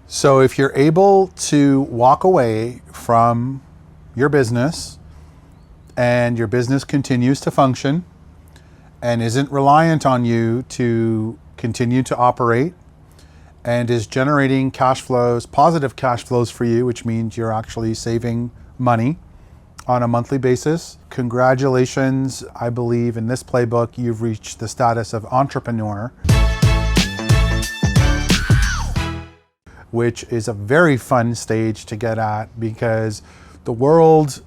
So if you're able to walk away from your business and your business continues to function and isn't reliant on you to continue to operate and is generating cash flows, positive cash flows for you, which means you're actually saving money on a monthly basis, congratulations. I believe in this playbook, you've reached the status of entrepreneur, which is a very fun stage to get at because the world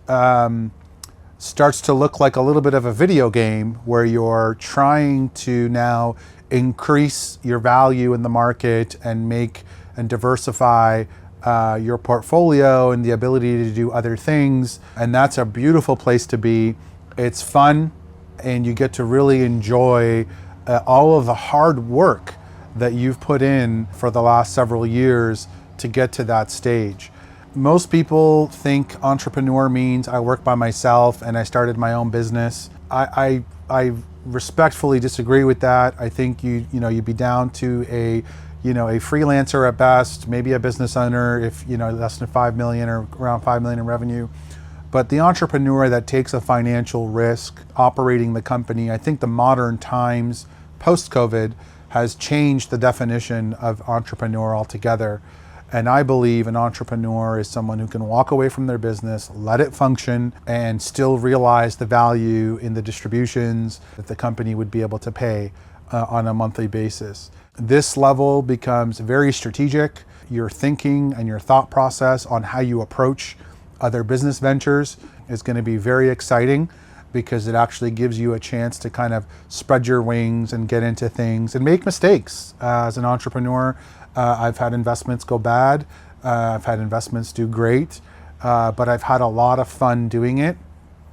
starts to look like a little bit of a video game where you're trying to now increase your value in the market and make and diversify your portfolio and the ability to do other things. And that's a beautiful place to be. It's fun and you get to really enjoy all of the hard work that you've put in for the last several years to get to that stage. Most people think entrepreneur means I work by myself and I started my own business. I respectfully disagree with that. I think you'd be down to a freelancer at best, maybe a business owner if less than 5 million or around 5 million in revenue. But the entrepreneur that takes a financial risk operating the company, I think the modern times post-COVID has changed the definition of entrepreneur altogether. And I believe an entrepreneur is someone who can walk away from their business, let it function, and still realize the value in the distributions that the company would be able to pay on a monthly basis. This level becomes very strategic. Your thinking and your thought process on how you approach other business ventures is going to be very exciting, because it actually gives you a chance to kind of spread your wings and get into things and make mistakes. As an entrepreneur, I've had investments go bad, I've had investments do great, but I've had a lot of fun doing it,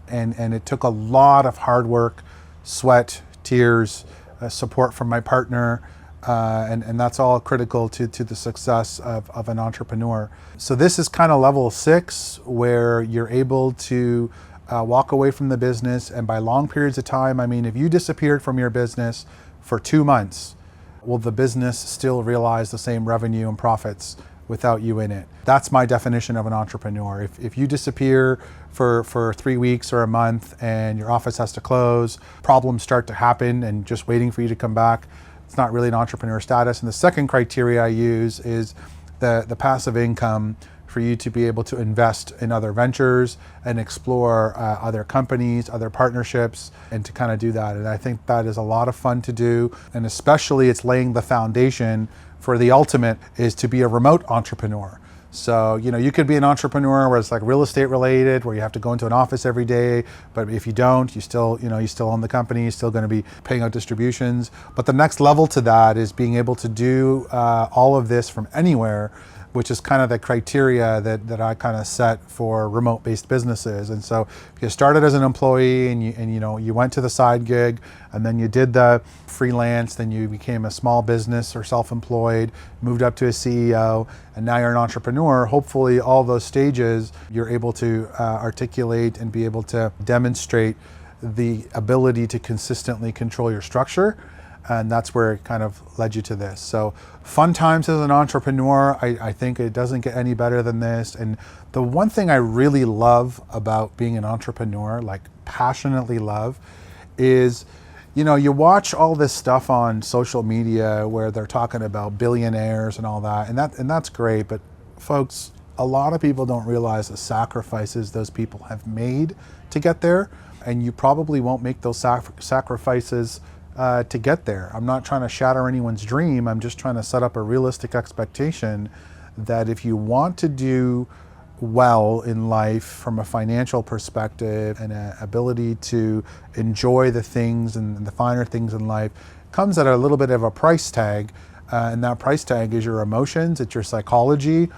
and it took a lot of hard work, sweat, tears, support from my partner, and that's all critical to the success of an entrepreneur. So this is kind of level 6, where you're able to walk away from the business, and by long periods of time, I mean if you disappeared from your business for 2 months, will the business still realize the same revenue and profits without you in it? That's my definition of an entrepreneur. If you disappear for 3 weeks or a month and your office has to close, problems start to happen and just waiting for you to come back, it's not really an entrepreneur status. And the second criteria I use is the passive income, for you to be able to invest in other ventures and explore other companies, other partnerships, and to kind of do that. And I think that is a lot of fun to do. And especially it's laying the foundation for the ultimate, is to be a remote entrepreneur. So, you could be an entrepreneur where it's like real estate related, where you have to go into an office every day, but if you don't, you still own the company, you're still going to be paying out distributions. But the next level to that is being able to do all of this from anywhere, which is kind of the criteria that I kind of set for remote-based businesses. And so if you started as an employee and you went to the side gig, and then you did the freelance, then you became a small business or self-employed, moved up to a CEO, and now you're an entrepreneur, hopefully all those stages you're able to articulate and be able to demonstrate the ability to consistently control your structure. And that's where it kind of led you to this. So fun times as an entrepreneur, I think it doesn't get any better than this. And the one thing I really love about being an entrepreneur, like passionately love, is, you watch all this stuff on social media where they're talking about billionaires and all that, and that's great. But folks, a lot of people don't realize the sacrifices those people have made to get there. And you probably won't make those sacrifices to get there. I'm not trying to shatter anyone's dream. I'm just trying to set up a realistic expectation that if you want to do well in life from a financial perspective and an ability to enjoy the things and the finer things in life, comes at a little bit of a price tag. And that price tag is your emotions, it's your psychology,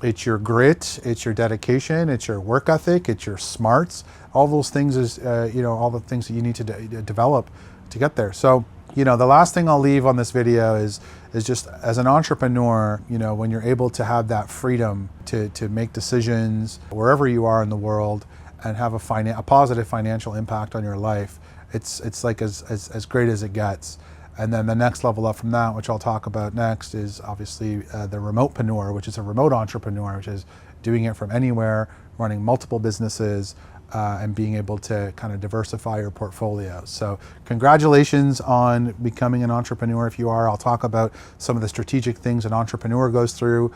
it's your grit, it's your dedication, it's your work ethic, it's your smarts. All those things is, all the things that you need to develop to get there. So, the last thing I'll leave on this video is just, as an entrepreneur, when you're able to have that freedom to make decisions wherever you are in the world and have a positive financial impact on your life, it's like as great as it gets. And then the next level up from that, which I'll talk about next, is obviously the remotepreneur, which is a remote entrepreneur, which is doing it from anywhere, running multiple businesses, and being able to kind of diversify your portfolio. So congratulations on becoming an entrepreneur if you are. I'll talk about some of the strategic things an entrepreneur goes through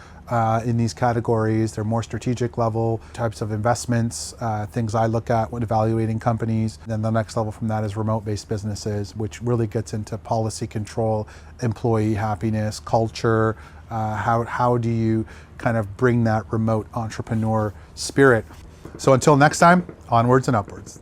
in these categories. They're more strategic level types of investments, things I look at when evaluating companies. Then the next level from that is remote-based businesses, which really gets into policy control, employee happiness, culture. How do you kind of bring that remote entrepreneur spirit? So until next time, onwards and upwards.